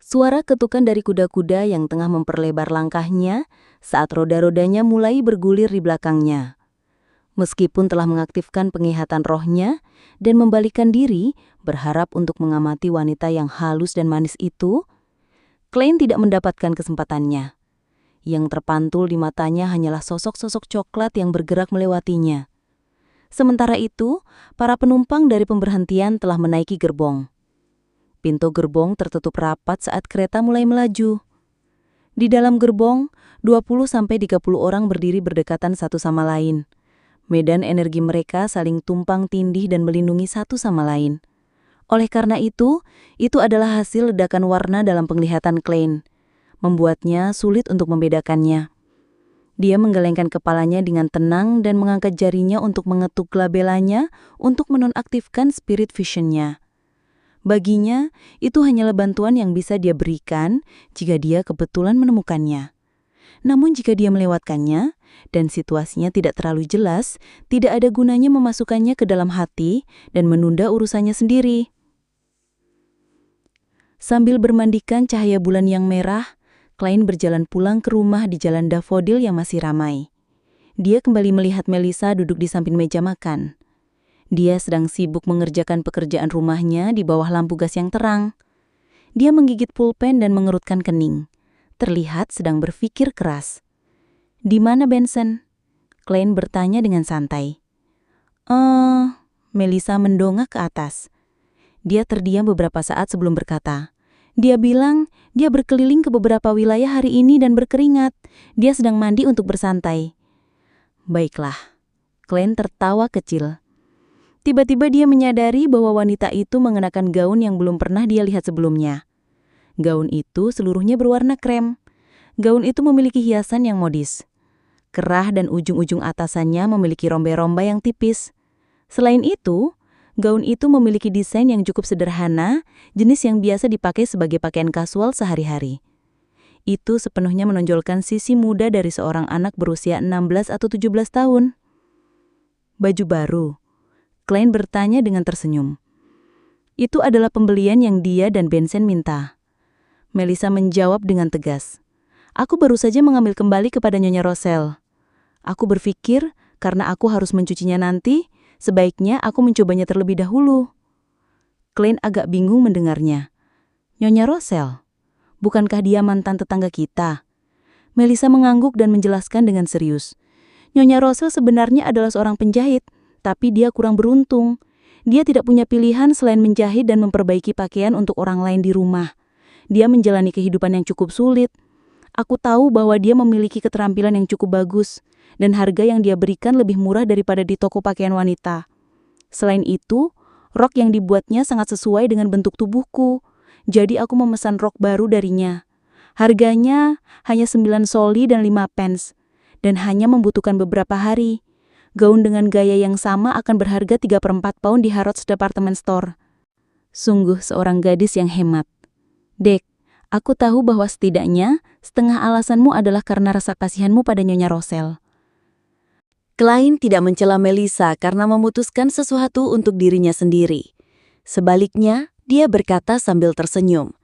Suara ketukan dari kuda-kuda yang tengah memperlebar langkahnya saat roda-rodanya mulai bergulir di belakangnya. Meskipun telah mengaktifkan penglihatan rohnya dan membalikkan diri berharap untuk mengamati wanita yang halus dan manis itu, Klein tidak mendapatkan kesempatannya. Yang terpantul di matanya hanyalah sosok-sosok coklat yang bergerak melewatinya. Sementara itu, para penumpang dari pemberhentian telah menaiki gerbong. Pintu gerbong tertutup rapat saat kereta mulai melaju. Di dalam gerbong, 20-30 orang berdiri berdekatan satu sama lain. Medan energi mereka saling tumpang tindih dan melindungi satu sama lain. Oleh karena itu adalah hasil ledakan warna dalam penglihatan Klein, membuatnya sulit untuk membedakannya. Dia menggelengkan kepalanya dengan tenang dan mengangkat jarinya untuk mengetuk labelanya untuk menonaktifkan spirit vision-nya. Baginya, itu hanyalah bantuan yang bisa dia berikan jika dia kebetulan menemukannya. Namun jika dia melewatkannya, dan situasinya tidak terlalu jelas, tidak ada gunanya memasukkannya ke dalam hati dan menunda urusannya sendiri. Sambil bermandikan cahaya bulan yang merah, Klein berjalan pulang ke rumah di jalan Daffodil yang masih ramai. Dia kembali melihat Melissa duduk di samping meja makan. Dia sedang sibuk mengerjakan pekerjaan rumahnya di bawah lampu gas yang terang. Dia menggigit pulpen dan mengerutkan kening. Terlihat sedang berpikir keras. "Di mana Benson?" Klein bertanya dengan santai. Melissa mendongak ke atas. Dia terdiam beberapa saat sebelum berkata. Dia bilang dia berkeliling ke beberapa wilayah hari ini dan berkeringat. Dia sedang mandi untuk bersantai. Baiklah. Klein tertawa kecil. Tiba-tiba dia menyadari bahwa wanita itu mengenakan gaun yang belum pernah dia lihat sebelumnya. Gaun itu seluruhnya berwarna krem. Gaun itu memiliki hiasan yang modis. Kerah dan ujung-ujung atasannya memiliki rombai-rombai yang tipis. Selain itu, gaun itu memiliki desain yang cukup sederhana, jenis yang biasa dipakai sebagai pakaian kasual sehari-hari. Itu sepenuhnya menonjolkan sisi muda dari seorang anak berusia 16 atau 17 tahun. Baju baru. Klein bertanya dengan tersenyum. Itu adalah pembelian yang dia dan Benson minta. Melissa menjawab dengan tegas. Aku baru saja mengambil kembali kepada Nyonya Rosel. Aku berpikir, karena aku harus mencucinya nanti, sebaiknya aku mencobanya terlebih dahulu. Klein agak bingung mendengarnya. Nyonya Rosel? Bukankah dia mantan tetangga kita? Melissa mengangguk dan menjelaskan dengan serius. Nyonya Rosel sebenarnya adalah seorang penjahit, tapi dia kurang beruntung. Dia tidak punya pilihan selain menjahit dan memperbaiki pakaian untuk orang lain di rumah. Dia menjalani kehidupan yang cukup sulit. Aku tahu bahwa dia memiliki keterampilan yang cukup bagus, dan harga yang dia berikan lebih murah daripada di toko pakaian wanita. Selain itu, rok yang dibuatnya sangat sesuai dengan bentuk tubuhku, jadi aku memesan rok baru darinya. Harganya hanya 9 soli dan 5 pence, dan hanya membutuhkan beberapa hari. Gaun dengan gaya yang sama akan berharga 3/4 pound di Harrods Department Store. Sungguh seorang gadis yang hemat. Dek, aku tahu bahwa setidaknya setengah alasanmu adalah karena rasa kasihanmu pada Nyonya Rosel. Klein tidak mencela Melissa karena memutuskan sesuatu untuk dirinya sendiri. Sebaliknya, dia berkata sambil tersenyum.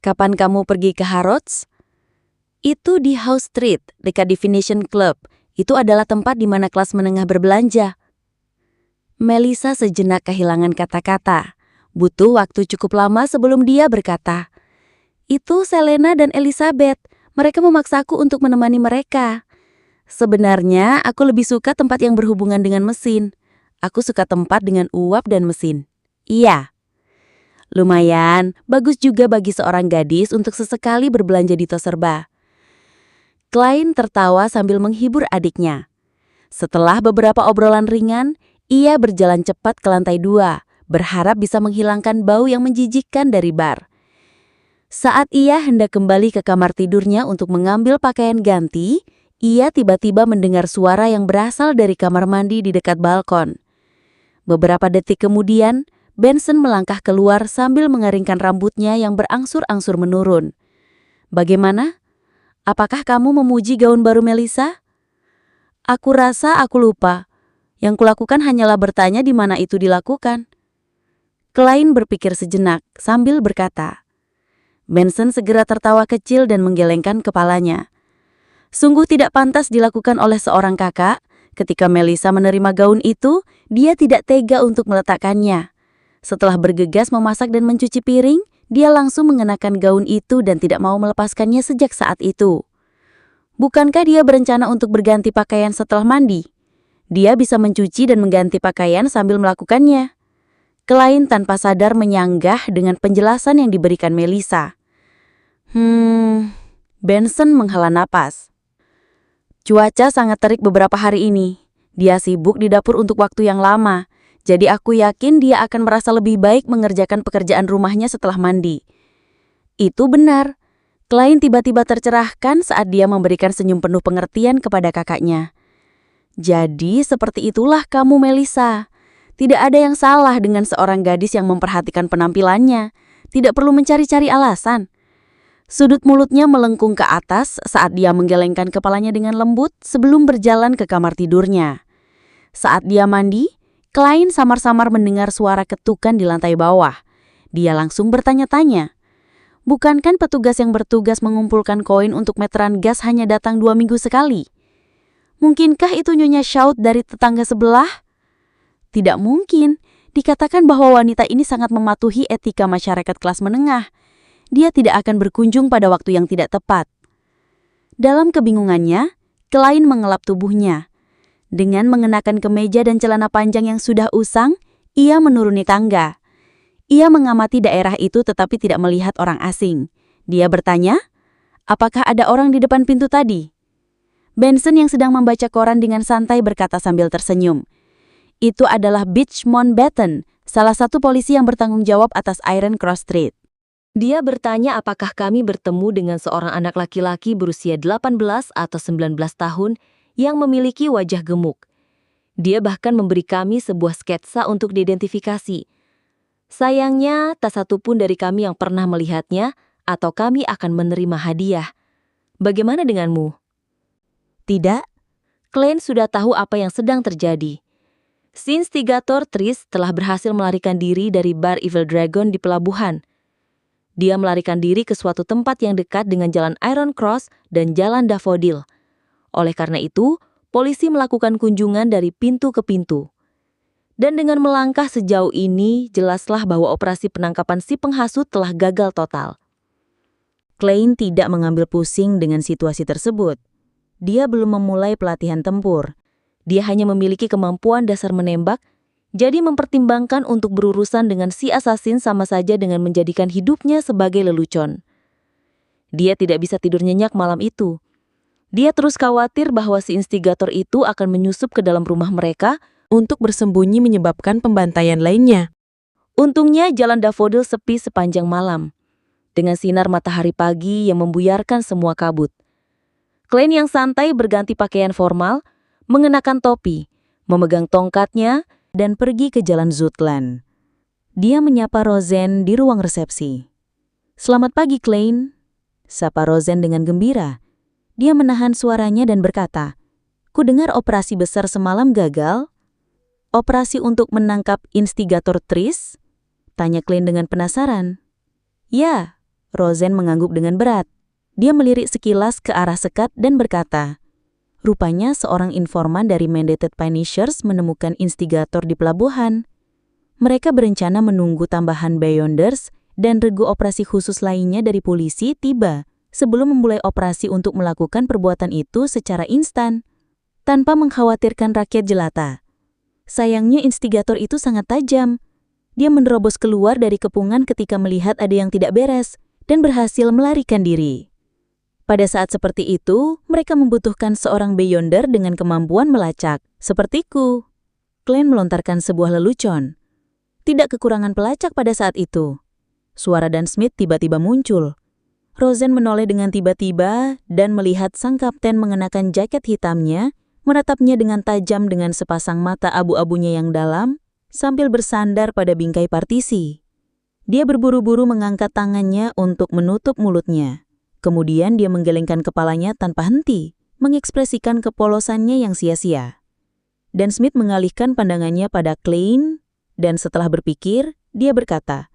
Kapan kamu pergi ke Harrods? Itu di House Street, dekat Definition Club. Itu adalah tempat di mana kelas menengah berbelanja. Melissa sejenak kehilangan kata-kata. Butuh waktu cukup lama sebelum dia berkata. Itu Selena dan Elizabeth. Mereka memaksaku untuk menemani mereka. Sebenarnya, aku lebih suka tempat yang berhubungan dengan mesin. Aku suka tempat dengan uap dan mesin. Iya. Lumayan, bagus juga bagi seorang gadis untuk sesekali berbelanja di Toserba. Klein tertawa sambil menghibur adiknya. Setelah beberapa obrolan ringan, ia berjalan cepat ke lantai 2, berharap bisa menghilangkan bau yang menjijikkan dari bar. Saat ia hendak kembali ke kamar tidurnya untuk mengambil pakaian ganti, ia tiba-tiba mendengar suara yang berasal dari kamar mandi di dekat balkon. Beberapa detik kemudian, Benson melangkah keluar sambil mengeringkan rambutnya yang berangsur-angsur menurun. Bagaimana? Apakah kamu memuji gaun baru Melissa? Aku rasa aku lupa. Yang kulakukan hanyalah bertanya di mana itu dilakukan. Klein berpikir sejenak sambil berkata, Benson segera tertawa kecil dan menggelengkan kepalanya. Sungguh tidak pantas dilakukan oleh seorang kakak. Ketika Melissa menerima gaun itu, dia tidak tega untuk meletakkannya. Setelah bergegas memasak dan mencuci piring, dia langsung mengenakan gaun itu dan tidak mau melepaskannya sejak saat itu. Bukankah dia berencana untuk berganti pakaian setelah mandi? Dia bisa mencuci dan mengganti pakaian sambil melakukannya. Klein tanpa sadar menyanggah dengan penjelasan yang diberikan Melissa. Benson menghela napas. Cuaca sangat terik beberapa hari ini. Dia sibuk di dapur untuk waktu yang lama. Jadi aku yakin dia akan merasa lebih baik mengerjakan pekerjaan rumahnya setelah mandi. Itu benar. Klein tiba-tiba tercerahkan saat dia memberikan senyum penuh pengertian kepada kakaknya. Jadi seperti itulah kamu, Melissa. Tidak ada yang salah dengan seorang gadis yang memperhatikan penampilannya. Tidak perlu mencari-cari alasan. Sudut mulutnya melengkung ke atas saat dia menggelengkan kepalanya dengan lembut sebelum berjalan ke kamar tidurnya. Saat dia mandi, Klein samar-samar mendengar suara ketukan di lantai bawah. Dia langsung bertanya-tanya. Bukankah petugas yang bertugas mengumpulkan koin untuk meteran gas hanya datang 2 minggu sekali? Mungkinkah itu Nyonya Shout dari tetangga sebelah? Tidak mungkin. Dikatakan bahwa wanita ini sangat mematuhi etika masyarakat kelas menengah. Dia tidak akan berkunjung pada waktu yang tidak tepat. Dalam kebingungannya, Klein mengelap tubuhnya. Dengan mengenakan kemeja dan celana panjang yang sudah usang, ia menuruni tangga. Ia mengamati daerah itu tetapi tidak melihat orang asing. Dia bertanya, apakah ada orang di depan pintu tadi? Benson yang sedang membaca koran dengan santai berkata sambil tersenyum. Itu adalah Butch Mountbatten, salah satu polisi yang bertanggung jawab atas Iron Cross Street. Dia bertanya apakah kami bertemu dengan seorang anak laki-laki berusia 18 atau 19 tahun yang memiliki wajah gemuk. Dia bahkan memberi kami sebuah sketsa untuk diidentifikasi. Sayangnya, tak satu pun dari kami yang pernah melihatnya atau kami akan menerima hadiah. Bagaimana denganmu? Tidak. Klein sudah tahu apa yang sedang terjadi. Si instigator Tris telah berhasil melarikan diri dari bar Evil Dragon di pelabuhan. Dia melarikan diri ke suatu tempat yang dekat dengan jalan Iron Cross dan jalan Daffodil. Oleh karena itu, polisi melakukan kunjungan dari pintu ke pintu. Dan dengan melangkah sejauh ini, jelaslah bahwa operasi penangkapan si penghasut telah gagal total. Klein tidak mengambil pusing dengan situasi tersebut. Dia belum memulai pelatihan tempur. Dia hanya memiliki kemampuan dasar menembak, jadi mempertimbangkan untuk berurusan dengan si asasin sama saja dengan menjadikan hidupnya sebagai lelucon. Dia tidak bisa tidur nyenyak malam itu. Dia terus khawatir bahwa si instigator itu akan menyusup ke dalam rumah mereka untuk bersembunyi menyebabkan pembantaian lainnya. Untungnya jalan Daffodil sepi sepanjang malam, dengan sinar matahari pagi yang membuyarkan semua kabut. Klein yang santai berganti pakaian formal, mengenakan topi, memegang tongkatnya, dan pergi ke jalan Zutland. Dia menyapa Roseanne di ruang resepsi. "Selamat pagi, Klein," sapa Roseanne dengan gembira. Dia menahan suaranya dan berkata, "Ku dengar operasi besar semalam gagal." "Operasi untuk menangkap instigator Tris?" tanya Klein dengan penasaran. "Ya," Roseanne mengangguk dengan berat. Dia melirik sekilas ke arah sekat dan berkata, "Rupanya seorang informan dari Mandated Punishers menemukan instigator di pelabuhan. Mereka berencana menunggu tambahan Beyonders dan regu operasi khusus lainnya dari polisi tiba sebelum memulai operasi untuk melakukan perbuatan itu secara instan, tanpa mengkhawatirkan rakyat jelata. Sayangnya instigator itu sangat tajam. Dia menerobos keluar dari kepungan ketika melihat ada yang tidak beres dan berhasil melarikan diri. Pada saat seperti itu, mereka membutuhkan seorang Beyonder dengan kemampuan melacak, sepertiku." Klein melontarkan sebuah lelucon. "Tidak kekurangan pelacak pada saat itu." Suara Dan Smith tiba-tiba muncul. Roseanne menoleh dengan tiba-tiba dan melihat sang kapten mengenakan jaket hitamnya, menatapnya dengan tajam dengan sepasang mata abu-abunya yang dalam, sambil bersandar pada bingkai partisi. Dia berburu-buru mengangkat tangannya untuk menutup mulutnya. Kemudian dia menggelengkan kepalanya tanpa henti, mengekspresikan kepolosannya yang sia-sia. Dan Smith mengalihkan pandangannya pada Klein, dan setelah berpikir, dia berkata,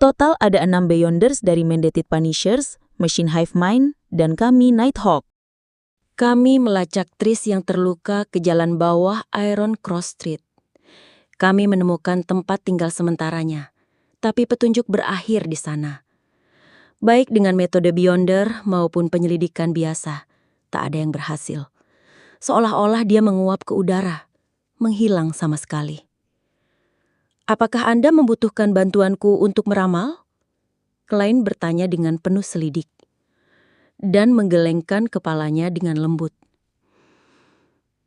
Total ada 6 Beyonders dari Mandated Punishers, Machine Hive Mind, dan kami Nighthawk. Kami melacak Tris yang terluka ke jalan bawah Iron Cross Street. Kami menemukan tempat tinggal sementaranya, tapi petunjuk berakhir di sana. Baik dengan metode Beyonder maupun penyelidikan biasa, tak ada yang berhasil. Seolah-olah dia menguap ke udara, menghilang sama sekali. Apakah Anda membutuhkan bantuanku untuk meramal? Klein bertanya dengan penuh selidik dan menggelengkan kepalanya dengan lembut.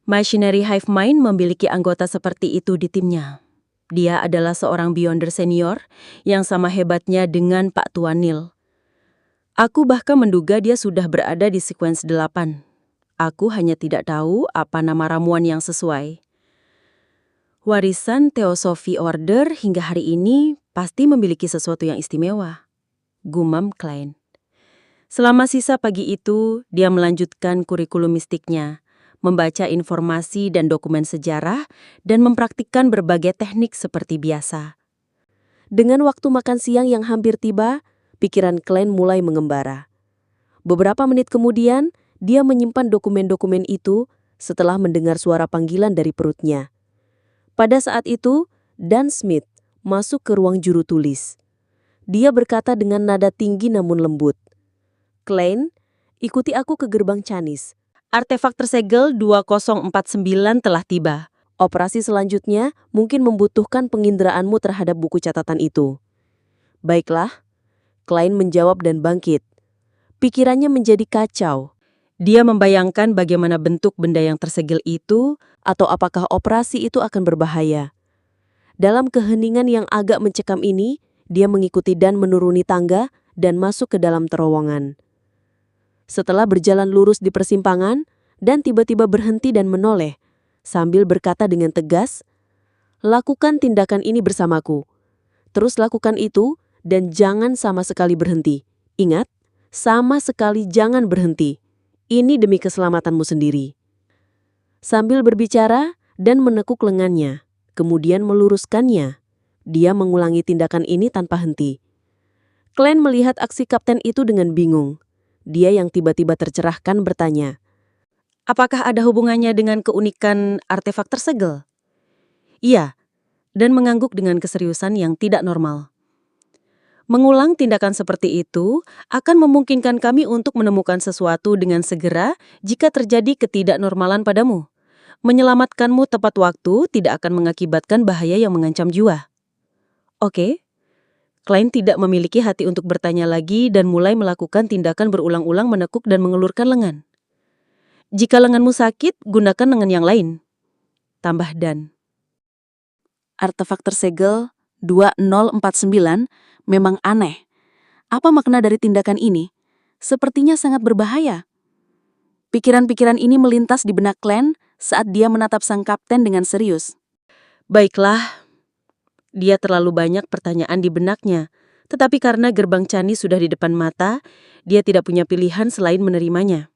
Machinery Hive Mind memiliki anggota seperti itu di timnya. Dia adalah seorang Beyonder senior yang sama hebatnya dengan Pak Tuan Neil. Aku bahkan menduga dia sudah berada di Sequence 8. Aku hanya tidak tahu apa nama ramuan yang sesuai. Warisan Theosophy Order hingga hari ini pasti memiliki sesuatu yang istimewa, gumam Klein. Selama sisa pagi itu, dia melanjutkan kurikulum mistiknya, membaca informasi dan dokumen sejarah, dan mempraktikkan berbagai teknik seperti biasa. Dengan waktu makan siang yang hampir tiba, pikiran Klein mulai mengembara. Beberapa menit kemudian, dia menyimpan dokumen-dokumen itu setelah mendengar suara panggilan dari perutnya. Pada saat itu, Dan Smith masuk ke ruang juru tulis. Dia berkata dengan nada tinggi namun lembut, "Klein, ikuti aku ke gerbang Canis. Artefak tersegel 2049 telah tiba. Operasi selanjutnya mungkin membutuhkan penginderaanmu terhadap buku catatan itu." "Baiklah," Klein menjawab dan bangkit. Pikirannya menjadi kacau. Dia membayangkan bagaimana bentuk benda yang tersegel itu, atau apakah operasi itu akan berbahaya. Dalam keheningan yang agak mencekam ini, dia mengikuti Dan menuruni tangga dan masuk ke dalam terowongan. Setelah berjalan lurus di persimpangan, Dan tiba-tiba berhenti dan menoleh, sambil berkata dengan tegas, "Lakukan tindakan ini bersamaku. Terus lakukan itu, dan jangan sama sekali berhenti. Ingat, sama sekali jangan berhenti. Ini demi keselamatanmu sendiri." Sambil berbicara, Dan menekuk lengannya, kemudian meluruskannya. Dia mengulangi tindakan ini tanpa henti. Klein melihat aksi kapten itu dengan bingung. Dia yang tiba-tiba tercerahkan bertanya, "Apakah ada hubungannya dengan keunikan artefak tersegel?" "Iya," Dan mengangguk dengan keseriusan yang tidak normal. "Mengulang tindakan seperti itu akan memungkinkan kami untuk menemukan sesuatu dengan segera jika terjadi ketidaknormalan padamu. Menyelamatkanmu tepat waktu tidak akan mengakibatkan bahaya yang mengancam jiwa." "Oke." Klein tidak memiliki hati untuk bertanya lagi dan mulai melakukan tindakan berulang-ulang menekuk dan mengelurkan lengan. "Jika lenganmu sakit, gunakan lengan yang lain," tambah Dan. Artefak tersegel 2049 memang aneh. Apa makna dari tindakan ini? Sepertinya sangat berbahaya. Pikiran-pikiran ini melintas di benak Klein saat dia menatap sang kapten dengan serius. Baiklah, dia terlalu banyak pertanyaan di benaknya, tetapi karena gerbang Canis sudah di depan mata, dia tidak punya pilihan selain menerimanya.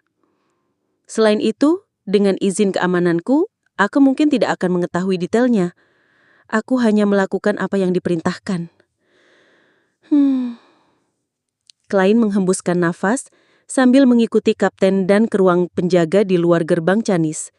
Selain itu, dengan izin keamananku, aku mungkin tidak akan mengetahui detailnya. Aku hanya melakukan apa yang diperintahkan. Klein menghembuskan nafas sambil mengikuti kapten Dan ke ruang penjaga di luar gerbang Canis.